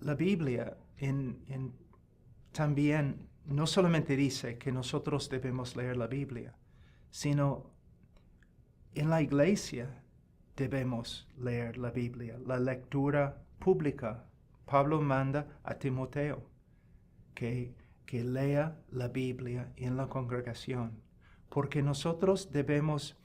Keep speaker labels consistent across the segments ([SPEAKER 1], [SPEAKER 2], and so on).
[SPEAKER 1] la Biblia también no solamente dice que nosotros debemos leer la Biblia, sino en la iglesia debemos leer la Biblia, la lectura pública. Pablo manda a Timoteo que lea la Biblia en la congregación, porque nosotros debemos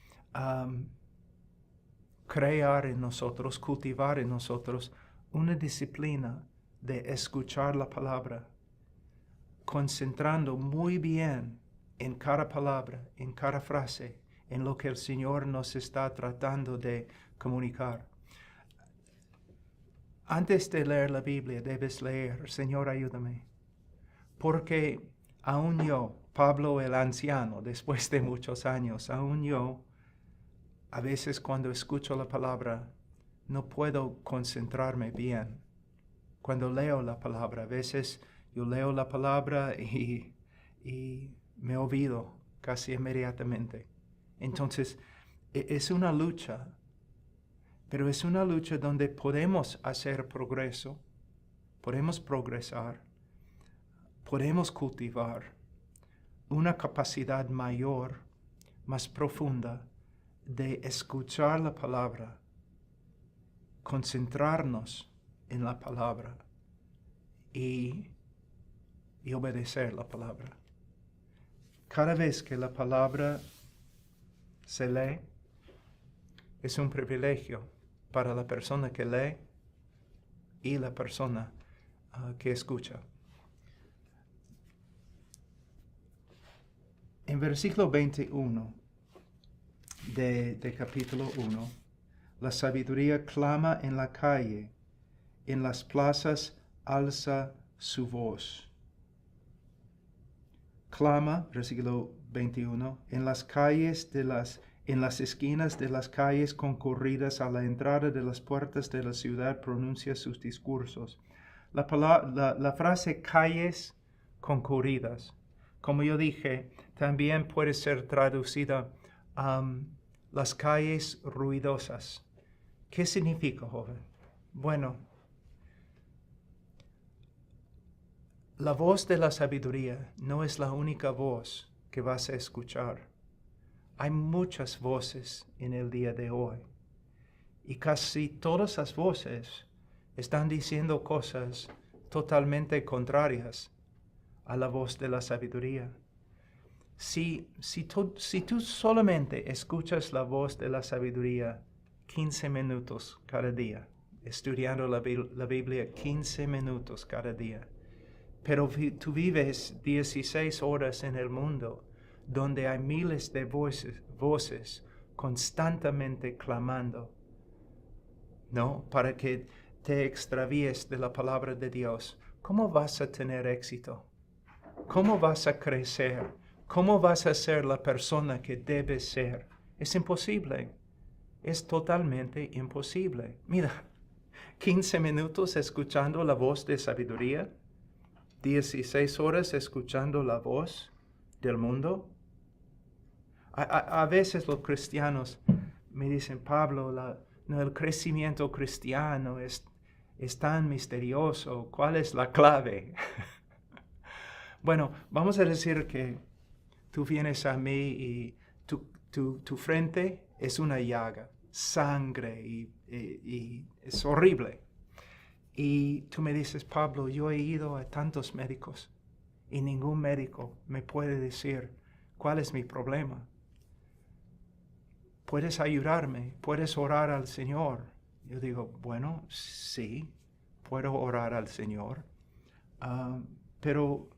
[SPEAKER 1] crear en nosotros, cultivar en nosotros una disciplina de escuchar la palabra, concentrando muy bien en cada palabra, en cada frase, en lo que el Señor nos está tratando de comunicar. Antes de leer la Biblia, debes leer, Señor, ayúdame. Porque aún yo, Pablo el anciano, después de muchos años, aún yo, a veces cuando escucho la palabra, no puedo concentrarme bien. Cuando leo la palabra, a veces yo leo la palabra y me olvido casi inmediatamente. Entonces, es una lucha, pero es una lucha donde podemos hacer progreso, podemos progresar, podemos cultivar una capacidad mayor, más profunda, de escuchar la palabra, concentrarnos en la palabra y obedecer la palabra. Cada vez que la palabra se lee, es un privilegio para la persona que lee y la persona que escucha. En versículo 21 de capítulo 1, la sabiduría clama en la calle, en las plazas alza su voz. Clama, versículo 21, en las calles en las esquinas de las calles concurridas a la entrada de las puertas de la ciudad pronuncia sus discursos. La frase calles concurridas, como yo dije, también puede ser traducida las calles ruidosas. ¿Qué significa, joven? Bueno, la voz de la sabiduría no es la única voz que vas a escuchar. Hay muchas voces en el día de hoy y casi todas las voces están diciendo cosas totalmente contrarias a la voz de la sabiduría. Si tú solamente escuchas la voz de la sabiduría 15 minutos cada día, estudiando la Biblia 15 minutos cada día, pero tú vives 16 horas en el mundo donde hay miles de voces constantemente clamando, ¿no? Para que te extravíes de la palabra de Dios. ¿Cómo vas a tener éxito? ¿Cómo vas a crecer? ¿Cómo vas a ser la persona que debes ser? Es imposible. Es totalmente imposible. Mira, 15 minutos escuchando la voz de sabiduría, 16 horas escuchando la voz del mundo. A veces los cristianos me dicen, Pablo, el crecimiento cristiano es tan misterioso. ¿Cuál es la clave? Bueno, vamos a decir que tú vienes a mí y tu frente es una llaga, sangre y es horrible. Y tú me dices, Pablo, yo he ido a tantos médicos y ningún médico me puede decir cuál es mi problema. ¿Puedes ayudarme? ¿Puedes orar al Señor? Yo digo, bueno, sí, puedo orar al Señor, pero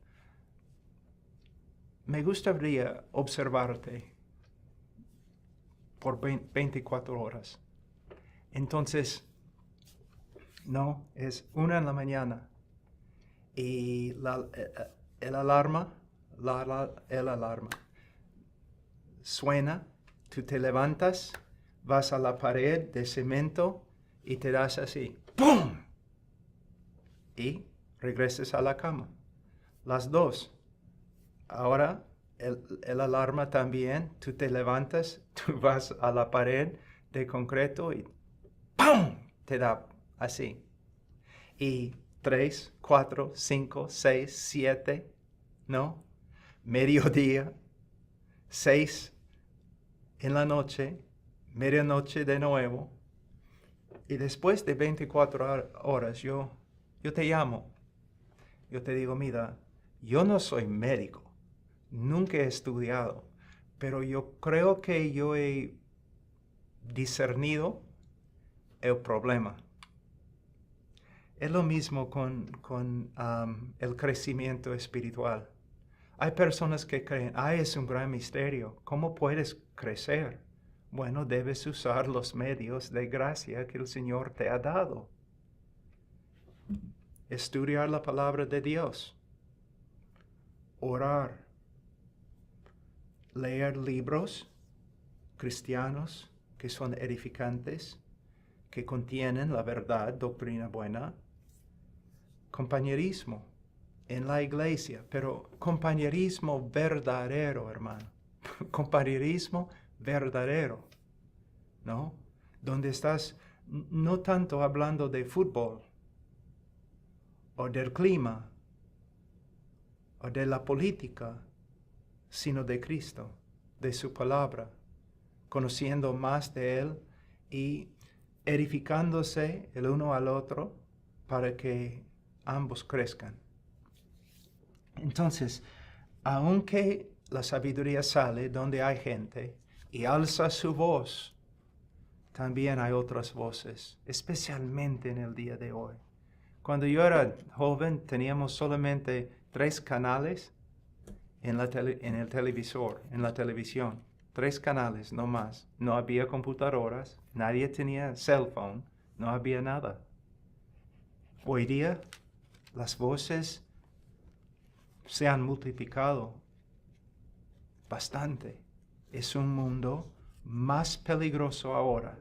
[SPEAKER 1] me gustaría observarte por 24 horas. Entonces, no, es 1 de la mañana y el alarma suena, tú te levantas, vas a la pared de cemento y te das así, ¡pum! Y regresas a la cama. Las 2. Ahora el alarma también, tú te levantas, tú vas a la pared de concreto y ¡pum! Te da así. Y 3, 4, 5, 6, 7, ¿no? Mediodía, 6 en la noche, medianoche de nuevo. Y después de 24 horas yo te llamo. Yo te digo, mira, yo no soy médico, nunca he estudiado, pero yo creo que yo he discernido el problema. Es lo mismo con el crecimiento espiritual. Hay personas que creen, es un gran misterio. ¿Cómo puedes crecer? Bueno, debes usar los medios de gracia que el Señor te ha dado. Estudiar la palabra de Dios. Orar. Leer libros cristianos que son edificantes, que contienen la verdad, doctrina buena. Compañerismo en la iglesia, pero compañerismo verdadero, hermano. Compañerismo verdadero, ¿no? Donde estás no tanto hablando de fútbol, o del clima, o de la política, sino de Cristo, de su palabra, conociendo más de Él y edificándose el uno al otro para que ambos crezcan. Entonces, aunque la sabiduría sale donde hay gente y alza su voz, también hay otras voces, especialmente en el día de hoy. Cuando yo era joven teníamos solamente 3 canales en el televisor, en la televisión. 3 canales, no más. No había computadoras, nadie tenía cell phone, no había nada. Hoy día las voces se han multiplicado bastante. Es un mundo más peligroso ahora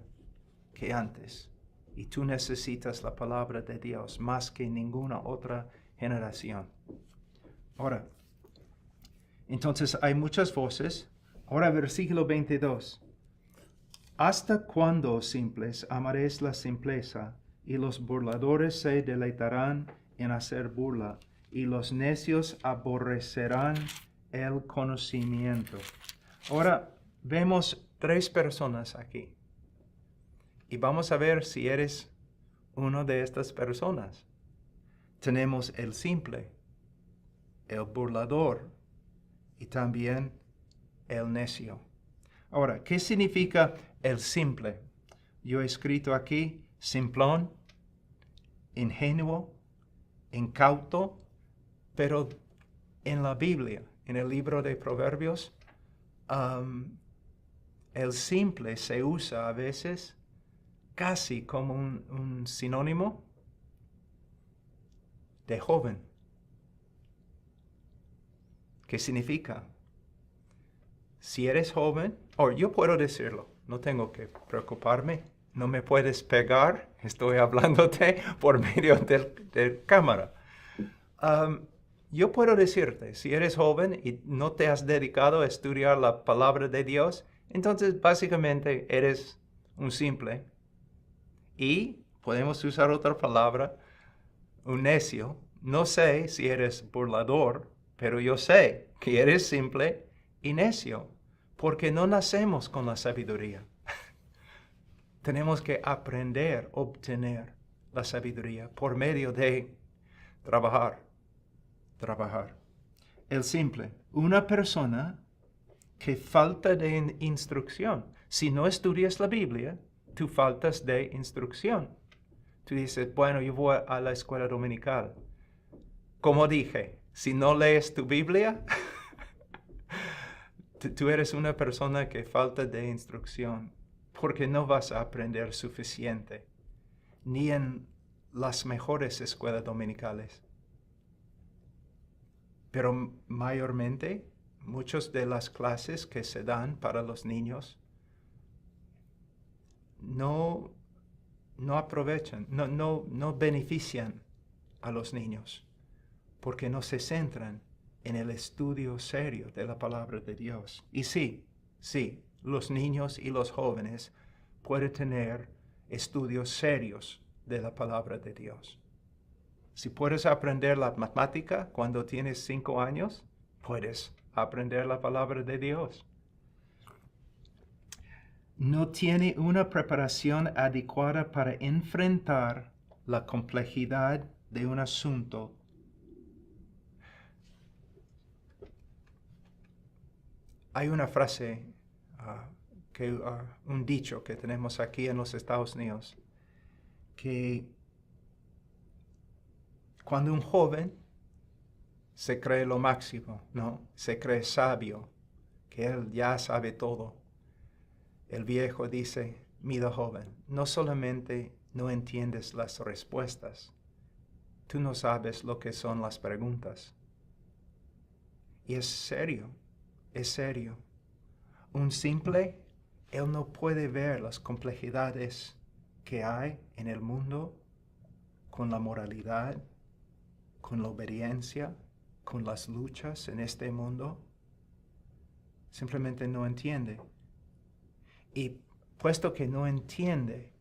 [SPEAKER 1] que antes. Y tú necesitas la palabra de Dios más que ninguna otra generación. Ahora, entonces hay muchas voces. Ahora versículo 22. ¿Hasta cuándo, simples, amaréis la simpleza, y los burladores se deleitarán en hacer burla, y los necios aborrecerán el conocimiento? Ahora vemos 3 personas aquí. Y vamos a ver si eres una de estas personas. Tenemos el simple, el burlador y también el necio. Ahora, ¿qué significa el simple? Yo he escrito aquí simplón, ingenuo, incauto, pero en la Biblia, en el libro de Proverbios, el simple se usa a veces casi como un sinónimo de joven. ¿Qué significa? Si eres joven, yo puedo decirlo, no tengo que preocuparme, no me puedes pegar, estoy hablándote por medio de cámara. Yo puedo decirte, si eres joven y no te has dedicado a estudiar la palabra de Dios, entonces básicamente eres un simple. Y podemos usar otra palabra, un necio. No sé si eres burlador, pero yo sé que eres simple y necio, porque no nacemos con la sabiduría. Tenemos que aprender, obtener la sabiduría por medio de trabajar. El simple, una persona que falta de instrucción. Si no estudias la Biblia, tú faltas de instrucción. Tú dices, bueno, yo voy a la escuela dominical. Como dije, si no lees tu Biblia, tú eres una persona que falta de instrucción, porque no vas a aprender suficiente, ni en las mejores escuelas dominicales. Pero mayormente, muchas de las clases que se dan para los niños no aprovechan, no benefician a los niños, porque no se centran en el estudio serio de la palabra de Dios. Y sí, los niños y los jóvenes pueden tener estudios serios de la palabra de Dios. Si puedes aprender la matemática cuando tienes 5 años, puedes aprender la palabra de Dios. No tiene una preparación adecuada para enfrentar la complejidad de un asunto. Hay una frase, un dicho que tenemos aquí en los Estados Unidos, que cuando un joven se cree lo máximo, ¿no? Se cree sabio, que él ya sabe todo. El viejo dice, mira joven, no solamente no entiendes las respuestas, tú no sabes lo que son las preguntas. Y es serio, es serio. Un simple, él no puede ver las complejidades que hay en el mundo con la moralidad, con la obediencia, con las luchas en este mundo. Simplemente no entiende. Y puesto que no entiende,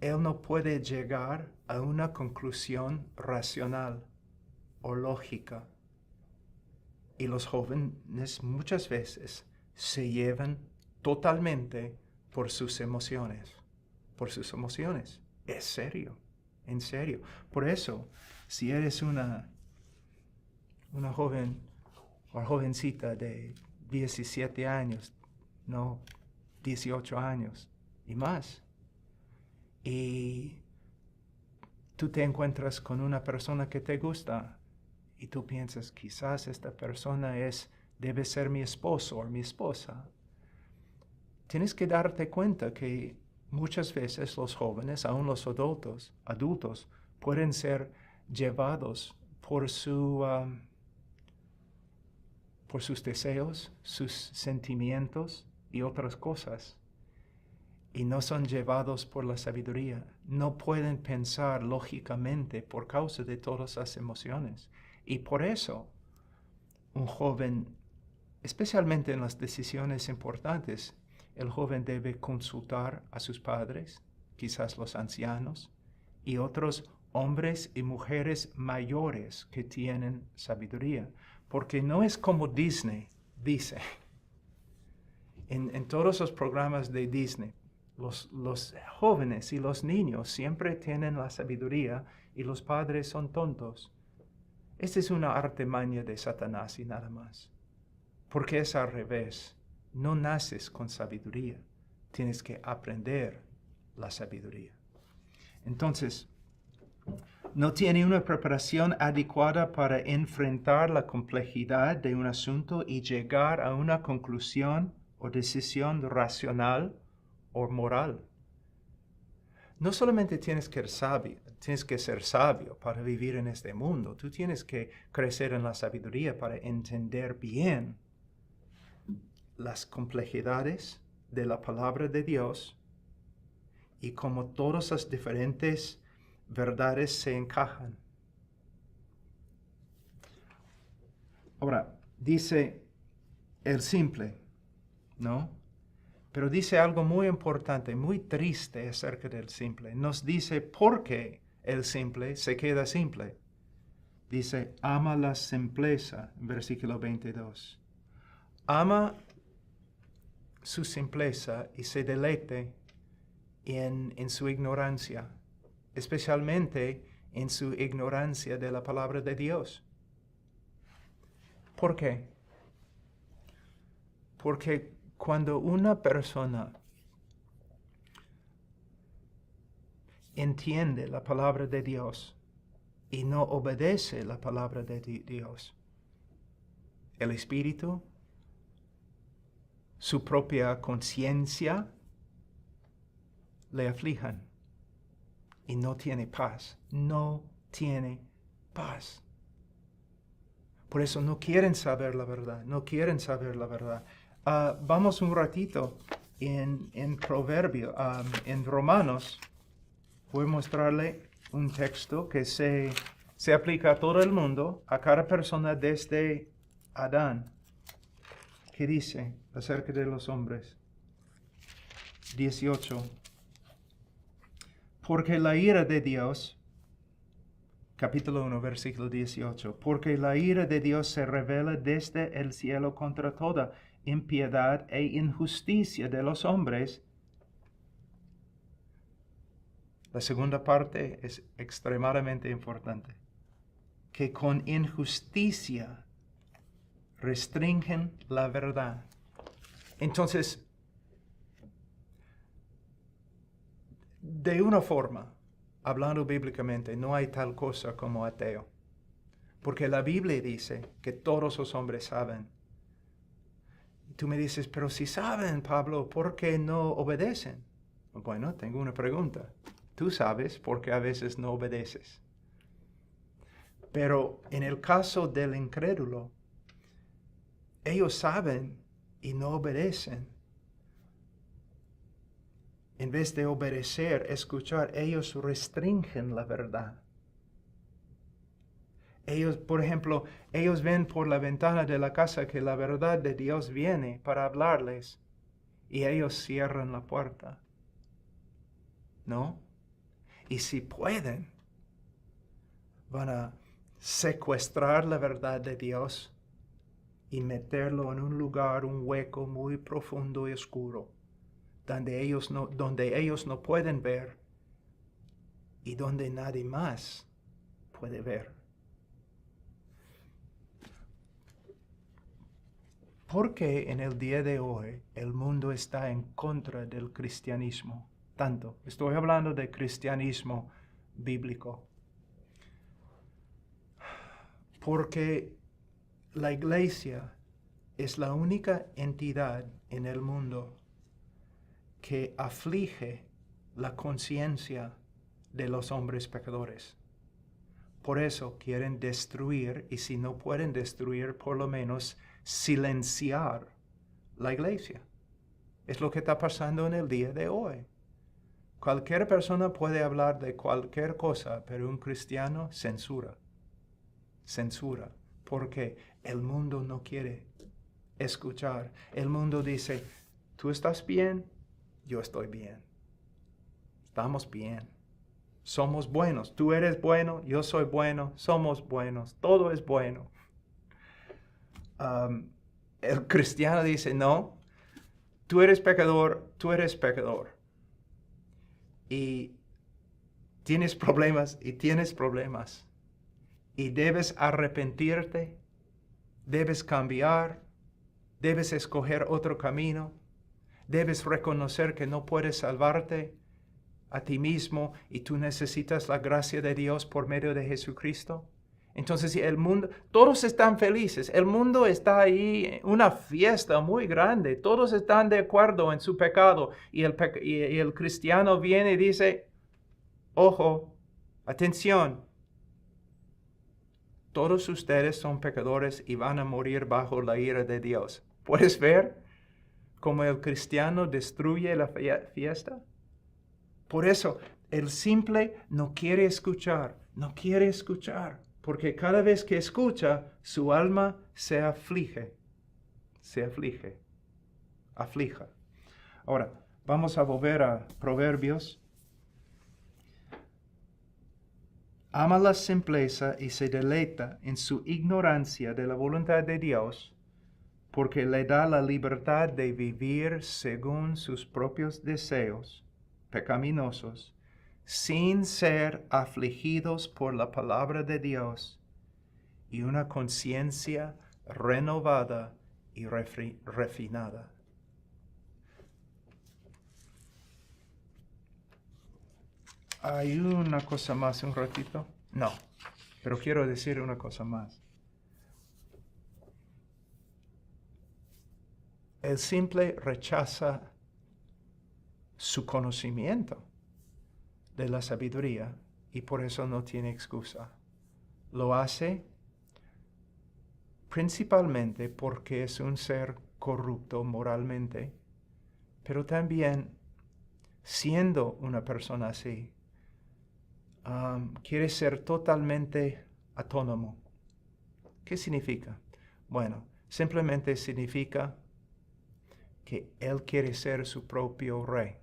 [SPEAKER 1] él no puede llegar a una conclusión racional o lógica. Y los jóvenes muchas veces se llevan totalmente por sus emociones. Por sus emociones. Es serio, en serio. Por eso, si eres una joven o jovencita de 17 años, no 18 años y más, y tú te encuentras con una persona que te gusta y tú piensas, quizás esta persona debe ser mi esposo o mi esposa. Tienes que darte cuenta que muchas veces los jóvenes, aún los adultos pueden ser llevados por sus deseos, sus sentimientos y otras cosas. Y no son llevados por la sabiduría. No pueden pensar lógicamente por causa de todas las emociones. Y por eso, un joven, especialmente en las decisiones importantes, el joven debe consultar a sus padres, quizás los ancianos, y otros hombres y mujeres mayores que tienen sabiduría. Porque no es como Disney dice. En todos los programas de Disney, los jóvenes y los niños siempre tienen la sabiduría y los padres son tontos. Esta es una artimaña de Satanás y nada más. Porque es al revés. No naces con sabiduría. Tienes que aprender la sabiduría. Entonces, no tiene una preparación adecuada para enfrentar la complejidad de un asunto y llegar a una conclusión o decisión racional o moral. No solamente tienes que ser sabio para vivir en este mundo, tú tienes que crecer en la sabiduría para entender bien las complejidades de la palabra de Dios y cómo todas las diferentes verdades se encajan. Ahora, dice el simple, ¿no? Pero dice algo muy importante, muy triste acerca del simple. Nos dice por qué el simple se queda simple. Dice, ama la simpleza, versículo 22. Ama su simpleza y se deleite en su ignorancia, especialmente en su ignorancia de la palabra de Dios. ¿Por qué? Porque cuando una persona entiende la palabra de Dios y no obedece la palabra de Dios, el espíritu, su propia conciencia, le aflijan y no tiene paz. No tiene paz. Por eso no quieren saber la verdad. No quieren saber la verdad. Vamos un ratito en Proverbio, en Romanos. Voy a mostrarle un texto que se aplica a todo el mundo, a cada persona desde Adán. ¿Qué dice acerca de los hombres? 18. Porque la ira de Dios capítulo 1, versículo 18. Porque la ira de Dios se revela desde el cielo contra toda impiedad e injusticia de los hombres. La segunda parte es extremadamente importante. Que con injusticia restringen la verdad. Entonces, de una forma, hablando bíblicamente, no hay tal cosa como ateo. Porque la Biblia dice que todos los hombres saben. Tú me dices, pero si saben, Pablo, ¿por qué no obedecen? Bueno, tengo una pregunta. Tú sabes por qué a veces no obedeces. Pero en el caso del incrédulo, ellos saben y no obedecen. En vez de obedecer, escuchar, ellos restringen la verdad. Ellos, por ejemplo, ellos ven por la ventana de la casa que la verdad de Dios viene para hablarles y ellos cierran la puerta. ¿No? Y si pueden, van a secuestrar la verdad de Dios y meterlo en un lugar, un hueco muy profundo y oscuro, donde ellos no pueden ver y donde nadie más puede ver. ¿Por qué en el día de hoy el mundo está en contra del cristianismo? Tanto. Estoy hablando de cristianismo bíblico. Porque la iglesia es la única entidad en el mundo que aflige la conciencia de los hombres pecadores. Por eso quieren destruir, y si no pueden destruir, por lo menos silenciar la iglesia. Es lo que está pasando en el día de hoy. Cualquier persona puede hablar de cualquier cosa, pero un cristiano censura. Censura. Porque el mundo no quiere escuchar. El mundo dice, tú estás bien, yo estoy bien. Estamos bien. Somos buenos. Tú eres bueno, yo soy bueno, somos buenos. Todo es bueno. El cristiano dice, no, tú eres pecador, tú eres pecador. Y tienes problemas y tienes problemas. Y debes arrepentirte, debes cambiar, debes escoger otro camino, debes reconocer que no puedes salvarte a ti mismo y tú necesitas la gracia de Dios por medio de Jesucristo. Entonces el mundo, todos están felices, el mundo está ahí, una fiesta muy grande, todos están de acuerdo en su pecado y el cristiano viene y dice, ojo, atención, todos ustedes son pecadores y van a morir bajo la ira de Dios. ¿Puedes ver cómo el cristiano destruye la fiesta? Por eso, el simple no quiere escuchar, porque cada vez que escucha, su alma se aflige. Aflija. Ahora, vamos a volver a Proverbios. Ama la simpleza y se deleita en su ignorancia de la voluntad de Dios, porque le da la libertad de vivir según sus propios deseos pecaminosos, sin ser afligidos por la palabra de Dios y una conciencia renovada y refinada. ¿Hay una cosa más un ratito? No, pero quiero decir una cosa más. El simple rechaza su conocimiento de la sabiduría y por eso no tiene excusa. Lo hace principalmente porque es un ser corrupto moralmente, pero también siendo una persona así, quiere ser totalmente autónomo. ¿Qué significa? Bueno, simplemente significa que él quiere ser su propio rey.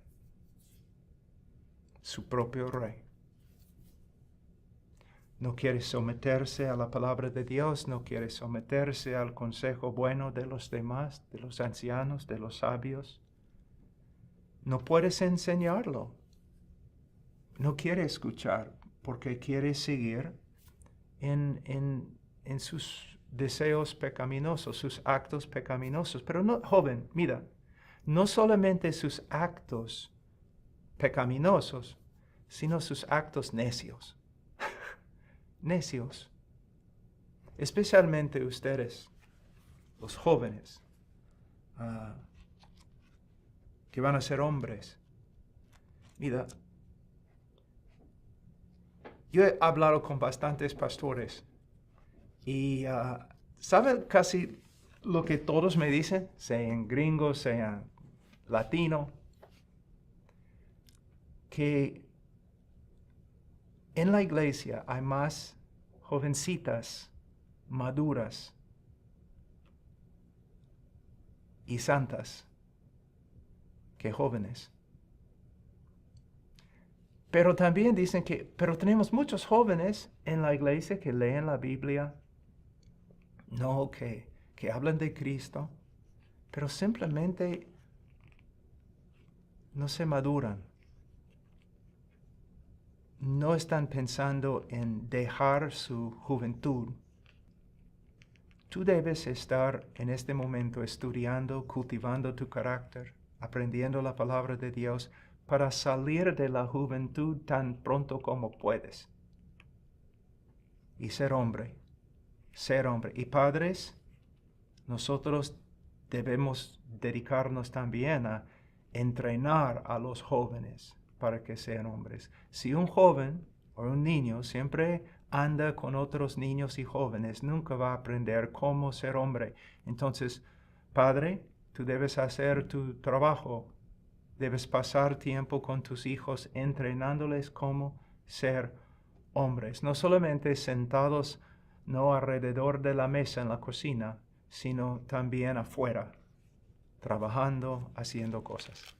[SPEAKER 1] Su propio rey. no quiere someterse a la palabra de Dios, no quiere someterse al consejo bueno de los demás, de los ancianos, de los sabios. No puedes enseñarlo. No quiere escuchar porque quiere seguir en sus deseos pecaminosos, sus actos pecaminosos. Pero no, joven, mira, no solamente sus actos pecaminosos, sino sus actos necios. Necios. Especialmente ustedes, los jóvenes, que van a ser hombres. Mira, yo he hablado con bastantes pastores y ¿saben casi lo que todos me dicen? Sean gringos, sean latinos, que en la iglesia hay más jovencitas maduras y santas que jóvenes. Pero también dicen pero tenemos muchos jóvenes en la iglesia que leen la Biblia, no, que hablan de Cristo, pero simplemente no se maduran. No están pensando en dejar su juventud. Tú debes estar en este momento estudiando, cultivando tu carácter, aprendiendo la palabra de Dios para salir de la juventud tan pronto como puedes. Y ser hombre. Ser hombre. Y padres, nosotros debemos dedicarnos también a entrenar a los jóvenes para que sean hombres. Si un joven o un niño siempre anda con otros niños y jóvenes, nunca va a aprender cómo ser hombre. Entonces, padre, tú debes hacer tu trabajo. Debes pasar tiempo con tus hijos entrenándoles cómo ser hombres. No solamente sentados, no alrededor de la mesa en la cocina, sino también afuera, trabajando, haciendo cosas.